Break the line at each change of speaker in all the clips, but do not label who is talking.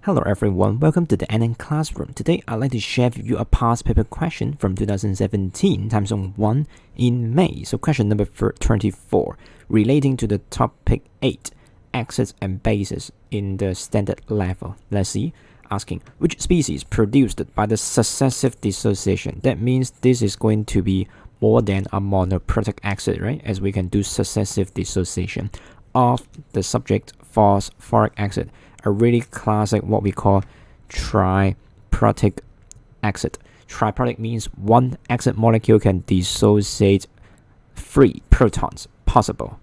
Hello everyone, welcome to the NN Classroom. Today I'd like to share with you a past paper question from 2017, time zone 1 in May. So question number 24, relating to the topic 8, acids and bases in the standard level. Let's see, asking which species produced by the successive dissociation. That means this is going to be more than a monoprotic acid, right? As we can do successive dissociation of the subject phosphoric acid. A really classic what we call triprotic acid. Triprotic means one acid molecule can dissociate 3 protons possible.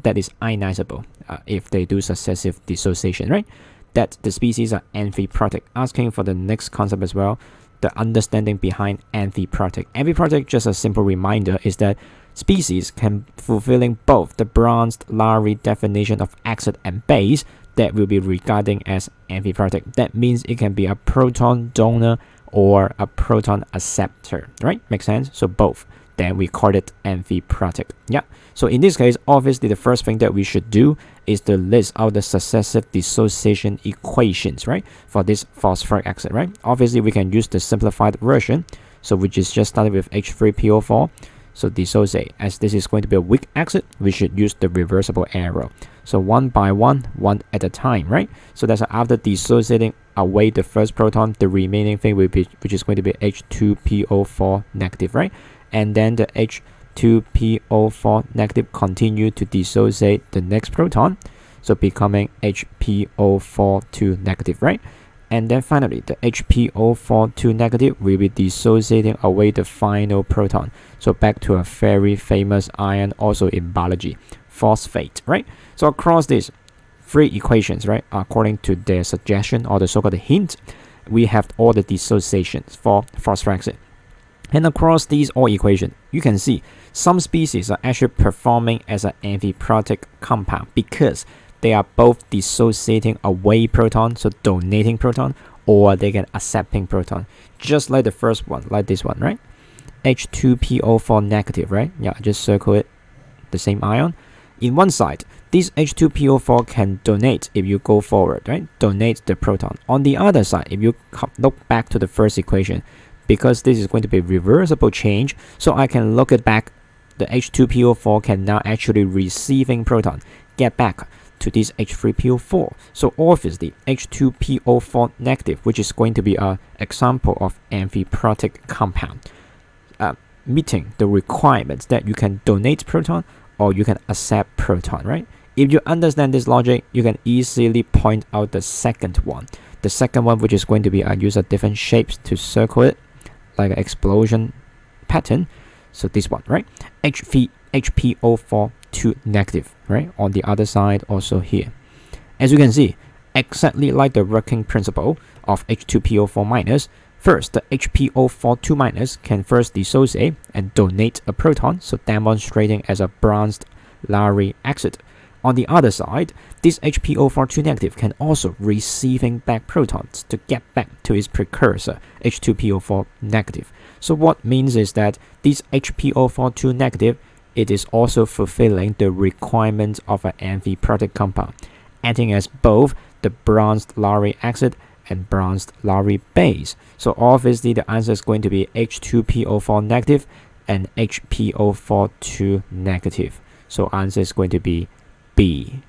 That is ionizable if they do successive dissociation, right? That the species are amphiprotic. Asking for the next concept as well, the understanding behind amphiprotic. Amphiprotic, just a simple reminder, is that species can fulfilling both the Brans-Lowry definition of acid and base that will be regarding as amphiprotic. That means it can be a proton donor or a proton acceptor, right? Makes sense? So both. Then we call it amphiprotic. Yeah. So in this case, obviously the first thing that we should do is to list out the successive dissociation equations, right? For this phosphoric acid, right? Obviously we can use the simplified version, so which is just started with H3PO4. So dissociate, as this is going to be a weak acid, we should use the reversible arrow. So one by one at a time, right? So that's after dissociating away the first proton, the remaining thing will be, which is going to be H2PO4 negative, right? And then the H2PO4 negative continue to dissociate the next proton, so becoming HPO42 negative, right? And then finally, the HPO42 negative will be dissociating away the final proton. So back to a very famous ion also in biology, phosphate, right? So across these 3 equations, right, according to their suggestion or the so-called hint, we have all the dissociations for phosphoric acid. And across these all equations, you can see some species are actually performing as an amphiprotic compound because they are both dissociating away proton, so donating proton, or they can accepting proton. Just like the first one, like this one, right? H2PO4 negative, right? Yeah, just circle it, the same ion. In one side, this H2PO4 can donate if you go forward, right? Donate the proton. On the other side, if you look back to the first equation, because this is going to be reversible change, so I can look it back, the H2PO4 can now actually receiving proton, get back to this H3PO4. So obviously H2PO4 negative, which is going to be an example of amphiprotic compound, meeting the requirements that you can donate proton or you can accept proton, right? If you understand this logic, you can easily point out the second one. The second one, which is going to be, I use a different shapes to circle it, like an explosion pattern. So this one, right? HPO42 negative, right? On the other side, also here. As you can see, exactly like the working principle of H2PO4 minus, first, the HPO42 minus can first dissociate and donate a proton, so demonstrating as a Brans-Lowry acid. On the other side, this HPO42 negative can also receiving back protons to get back to its precursor, H2PO4 negative. So what means is that this HPO42 negative, it is also fulfilling the requirements of an amphiprotic compound, acting as both the Brans-Lowry acid and Brans-Lowry base. So obviously the answer is going to be H2PO4 negative and HPO42 negative. So answer is going to be B.